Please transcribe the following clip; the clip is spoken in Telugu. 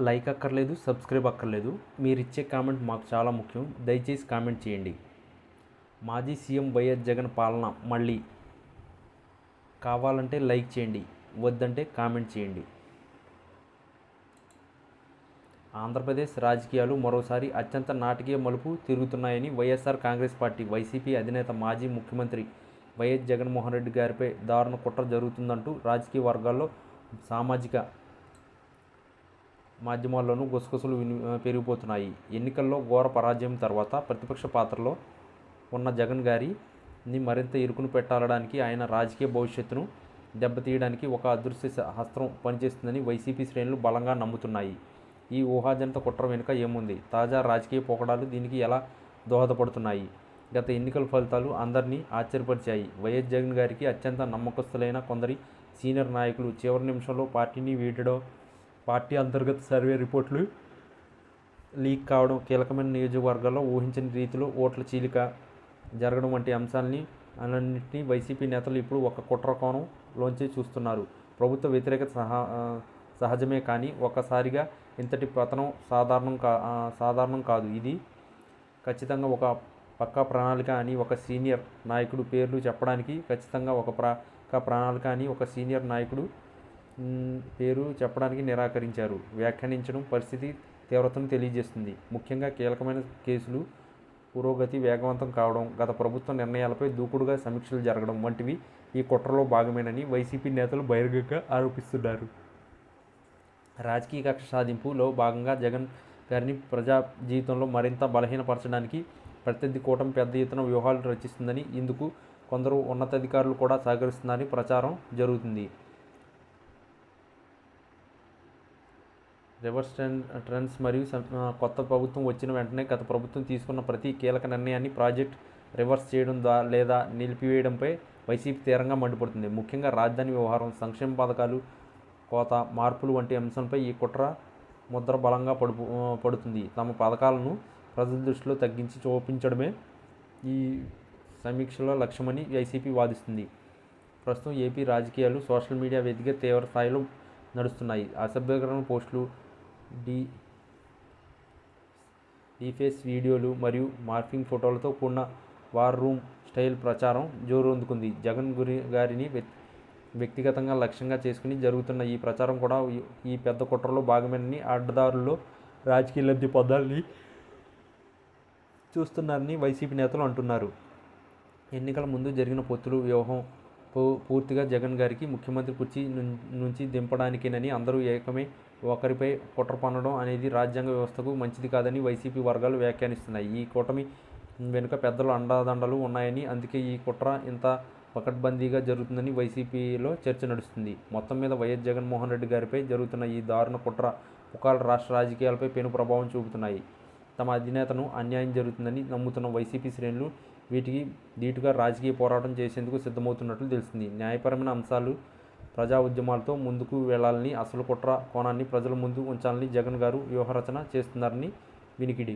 లైక్ అక్కర్లేదు, సబ్స్క్రైబ్ అక్కర్లేదు. మీరిచ్చే కామెంట్ మాకు చాలా ముఖ్యం. దయచేసి కామెంట్ చేయండి. మాజీ సీఎం వైఎస్ జగన్ పాలన మళ్ళీ కావాలంటే లైక్ చేయండి, వద్దంటే కామెంట్ చేయండి. ఆంధ్రప్రదేశ్ రాజకీయాలు మరోసారి అత్యంత నాటకీయ మలుపు తిరుగుతున్నాయని వైఎస్ఆర్ కాంగ్రెస్ పార్టీ వైసీపీ అధినేత మాజీ ముఖ్యమంత్రి వైఎస్ జగన్మోహన్ రెడ్డి గారిపై దారుణ కుట్ర జరుగుతుందంటూ రాజకీయ వర్గాల్లో, సామాజిక మాధ్యమాల్లోనూ గుసగుసలు పెరిగిపోతున్నాయి. ఎన్నికల్లో ఘోర పరాజయం తర్వాత ప్రతిపక్ష పాత్రలో ఉన్న జగన్ గారిని మరింత ఇరుకును పెట్టాలడానికి, ఆయన రాజకీయ భవిష్యత్తును దెబ్బతీయడానికి ఒక అదృశ్య హస్తం పనిచేస్తుందని వైసీపీ శ్రేణులు బలంగా నమ్ముతున్నాయి. ఈ ఊహాజనిత కుట్ర వెనుక ఏముంది? తాజా రాజకీయ పోకడాలు దీనికి ఎలా దోహదపడుతున్నాయి? గత ఎన్నికల ఫలితాలు అందరినీ ఆశ్చర్యపరిచాయి. వైఎస్ జగన్ గారికి అత్యంత నమ్మకస్తులైన కొందరి సీనియర్ నాయకులు చివరి నిమిషంలో పార్టీని వీడడం, పార్టీ అంతర్గత సర్వే రిపోర్టులు లీక్ కావడం, కీలకమైన నియోజకవర్గాల్లో ఊహించని రీతిలో ఓట్ల చీలిక జరగడం వంటి అన్నింటినీ వైసీపీ నేతలు ఇప్పుడు ఒక కుట్ర కోణంలోంచి చూస్తున్నారు. ప్రభుత్వ వ్యతిరేకత సహజమే, కానీ ఒక్కసారిగా ఇంతటి పతనం సాధారణం కాదు. ఇది ఖచ్చితంగా ఒక పక్కా ప్రణాళిక అని ఒక సీనియర్ నాయకుడు పేర్లు చెప్పడానికి పేరు చెప్పడానికి నిరాకరించారు. వ్యాఖ్యానించడం పరిస్థితి తీవ్రతను తెలియజేస్తుంది. ముఖ్యంగా కీలకమైన కేసులు పురోగతి వేగవంతం కావడం, గత ప్రభుత్వ నిర్ణయాలపై దూకుడుగా సమీక్షలు జరగడం వంటివి ఈ కుట్రలో భాగమేనని వైసీపీ నేతలు బహిరంగంగా ఆరోపిస్తున్నారు. రాజకీయ కక్ష సాధింపులో భాగంగా జగన్ గారిని ప్రజా జీవితంలో మరింత బలహీనపరచడానికి ప్రత్యర్థి కూటమి పెద్ద ఎత్తున వ్యూహాలు రచిస్తుందని, ఇందుకు కొందరు ఉన్నతాధికారులు కూడా సహకరిస్తున్నారని ప్రచారం జరుగుతుంది. రివర్స్ ట్రెండ్స్ మరియు కొత్త ప్రభుత్వం వచ్చిన వెంటనే గత ప్రభుత్వం తీసుకున్న ప్రతి కీలక నిర్ణయాన్ని ప్రాజెక్ట్ రివర్స్ చేయడం లేదా నిలిపివేయడంపై వైసీపీ తీవ్రంగా మండిపడుతుంది. ముఖ్యంగా రాజధాని వ్యవహారం, సంక్షేమ పథకాలు కోత, మార్పులు వంటి అంశంపై ఈ కుట్ర ముద్ర బలంగా పడుతుంది. తమ పథకాలను ప్రజల దృష్టిలో తగ్గించి చూపించడమే ఈ సమీక్షల లక్ష్యమని వైసీపీ వాదిస్తుంది. ప్రస్తుతం ఏపీ రాజకీయాలు సోషల్ మీడియా వేదికగా తీవ్ర స్థాయిలో నడుస్తున్నాయి. అసభ్యకరమైన పోస్టులు, డీఫేస్ వీడియోలు మరియు మార్ఫింగ్ ఫోటోలతో కూడిన వార్ రూమ్ స్టైల్ ప్రచారం జోరందుకుంది. జగన్ గారిని వ్యక్తిగతంగా లక్ష్యంగా చేసుకుని జరుగుతున్న ఈ ప్రచారం కూడా ఈ పెద్ద కుట్రలో భాగమేనని, అడ్డదారుల్లో రాజకీయ లబ్ధి పొందాలని చూస్తున్నారని వైసీపీ నేతలు అంటున్నారు. ఎన్నికల ముందు జరిగిన పొత్తుల వ్యూహం పూర్తిగా జగన్ గారికి ముఖ్యమంత్రి కుర్చీ నుంచి దింపడానికేనని అందరూ ఏకమై ఒకరిపై కుట్ర పన్నడం అనేది రాజ్యాంగ వ్యవస్థకు మంచిది కాదని వైసీపీ వర్గాలు వ్యాఖ్యానిస్తున్నాయి. ఈ కూటమి వెనుక పెద్దలు అండదండలు ఉన్నాయని, అందుకే ఈ కుట్ర ఇంత పకడ్బందీగా జరుగుతుందని వైసీపీలో చర్చ నడుస్తుంది. మొత్తం మీద వైఎస్ జగన్మోహన్ రెడ్డి గారిపై జరుగుతున్న ఈ దారుణ కుట్ర పుకార్లు రాష్ట్ర రాజకీయాలపై పెను ప్రభావం చూపుతున్నాయి. తమ అధినేతను అన్యాయం జరుగుతుందని నమ్ముతున్న వైసీపీ శ్రేణులు వీటికి ధీటుగా రాజకీయ పోరాటం చేసేందుకు సిద్ధమవుతున్నట్లు తెలుస్తుంది. న్యాయపరమైన అంశాలు, ప్రజా ఉద్యమాలతో ముందుకు వెళ్లాలని, అసలు కుట్ర కోణాన్ని ప్రజల ముందు ఉంచాలని జగన్ గారు వ్యూహరచన చేస్తున్నారని వినికిడి.